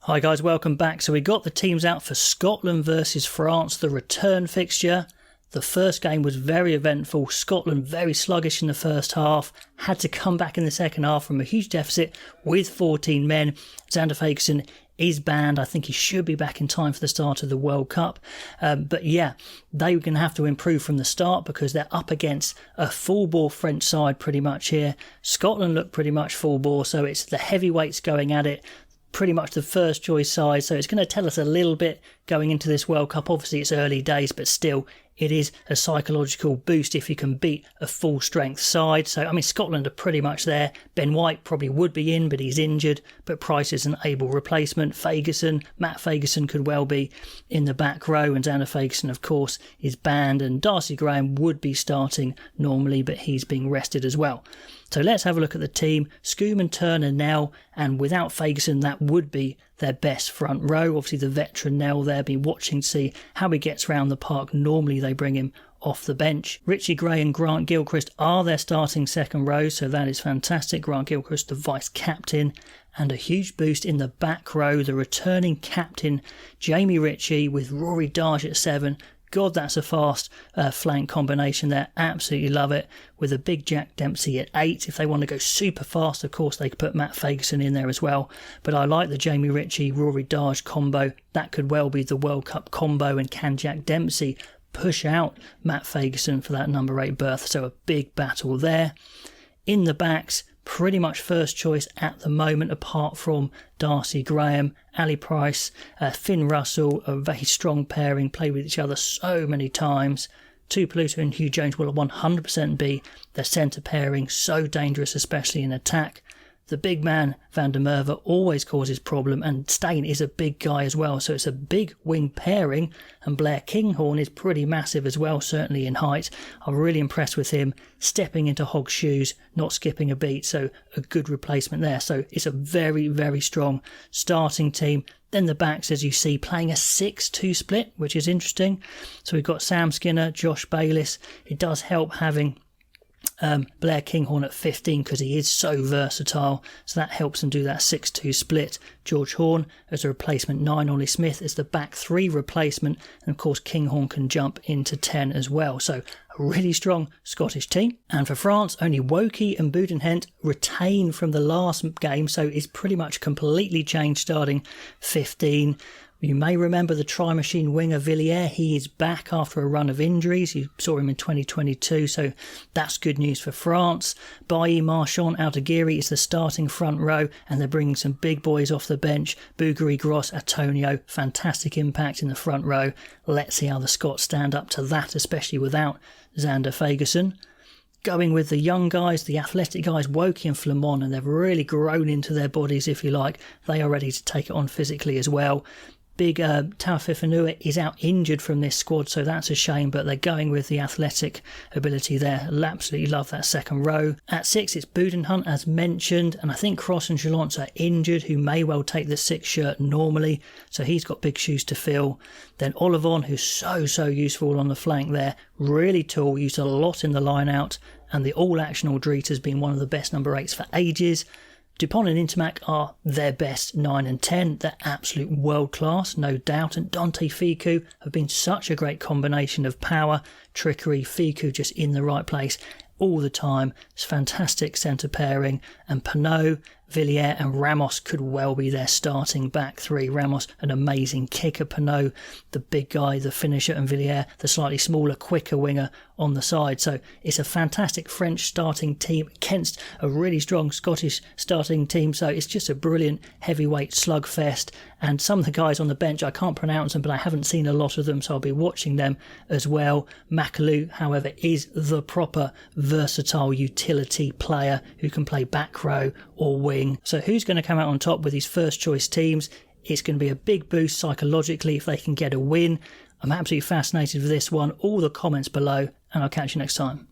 Hi guys, welcome back. So we got the teams out for Scotland versus France, the return fixture. The first game was very eventful. Scotland very sluggish in the first half, had to come back in the second half from a huge deficit with 14 men. Xander Fagerson is banned. I think he should be back in time for the start of the World Cup. But yeah, they're going to have to improve from the start because they're up against a full bore French side pretty much here. Scotland look pretty much full bore, so it's the heavyweights going at it. Pretty much the first choice side, so it's going to tell us a little bit going into this World Cup. Obviously it's early days, but still it is a psychological boost if you can beat a full strength side. So I mean, Scotland are pretty much there. Ben White probably would be in, but he's injured, but Price is an able replacement. Matt Fagerson could well be in the back row, and Xander Fagerson of course is banned, and Darcy Graham would be starting normally, but he's being rested as well. So let's have a look at the team. Schoeman, Turner, Nell, and without Fagerson, that would be their best front row. Obviously the veteran Nell there, been watching to see how he gets around the park. Normally they bring him off the bench. Richie Gray and Grant Gilchrist are their starting second row, so that is fantastic. Grant Gilchrist, the vice captain, and a huge boost in the back row, the returning captain Jamie Ritchie with Rory Darge at 7. God, that's a fast flank combination there. Absolutely love it. With a big Jack Dempsey at 8. If they want to go super fast, of course, they could put Matt Fagerson in there as well. But I like the Jamie Ritchie, Rory Darge combo. That could well be the World Cup combo. And can Jack Dempsey push out Matt Fagerson for that number 8 berth? So a big battle there. In the backs, pretty much first choice at the moment, apart from Darcy Graham, Ali Price, Finn Russell, a very strong pairing, play with each other so many times. Tuipulotu and Hugh Jones will 100% be their centre pairing, so dangerous, especially in attack. The big man, Van der Merwe, always causes problem, and Steyn is a big guy as well, so it's a big wing pairing, and Blair Kinghorn is pretty massive as well, certainly in height. I'm really impressed with him, stepping into Hogg's shoes, not skipping a beat, so a good replacement there. So it's a very, very strong starting team. Then the backs, as you see, playing a 6-2 split, which is interesting. So we've got Sam Skinner, Josh Bayliss. It does help having Blair Kinghorn at 15 because he is so versatile, so that helps them do that 6-2 split. George Horn as a replacement 9, Ollie Smith as the back 3 replacement, and of course Kinghorn can jump into 10 as well. So a really strong Scottish team. And for France, only Woki and Budenhent retain from the last game, so it's pretty much completely changed starting 15. You may remember the try-machine winger Villiers. He is back after a run of injuries. You saw him in 2022, so that's good news for France. Bailly, Marchand, Aldeguerri is the starting front row, and they're bringing some big boys off the bench. Bougary, Gross, Antonio, fantastic impact in the front row. Let's see how the Scots stand up to that, especially without Xander Fagerson. Going with the young guys, the athletic guys, Woki and Flamon, and they've really grown into their bodies, if you like. They are ready to take it on physically as well. Big Taufifenua is out injured from this squad, so that's a shame, but they're going with the athletic ability there. I'll absolutely love that second row. At 6, it's Budenhunt, as mentioned, and I think Cross and Chalance are injured, who may well take the 6 shirt normally, so he's got big shoes to fill. Then Olivon, who's so useful on the flank there, really tall, used a lot in the line out, and the all-action Aldrete has been one of the best number 8s for ages. Dupont and Intermac are their best 9 and 10. They're absolute world class, no doubt. And Dante Ficou have been such a great combination of power, trickery, Ficou just in the right place all the time. It's fantastic centre pairing. And Pinot, Villiers and Ramos could well be their starting back 3. Ramos, an amazing kicker. Pinot, the big guy, the finisher, and Villiers, the slightly smaller, quicker winger on the side. So it's a fantastic French starting team against a really strong Scottish starting team. So it's just a brilliant heavyweight slugfest. And some of the guys on the bench, I can't pronounce them, but I haven't seen a lot of them, so I'll be watching them as well. Makalou, however, is the proper versatile utility player who can play back row or wing. So who's going to come out on top with his first choice teams? It's going to be a big boost psychologically if they can get a win. I'm absolutely fascinated with this one. All the comments below, and I'll catch you next time.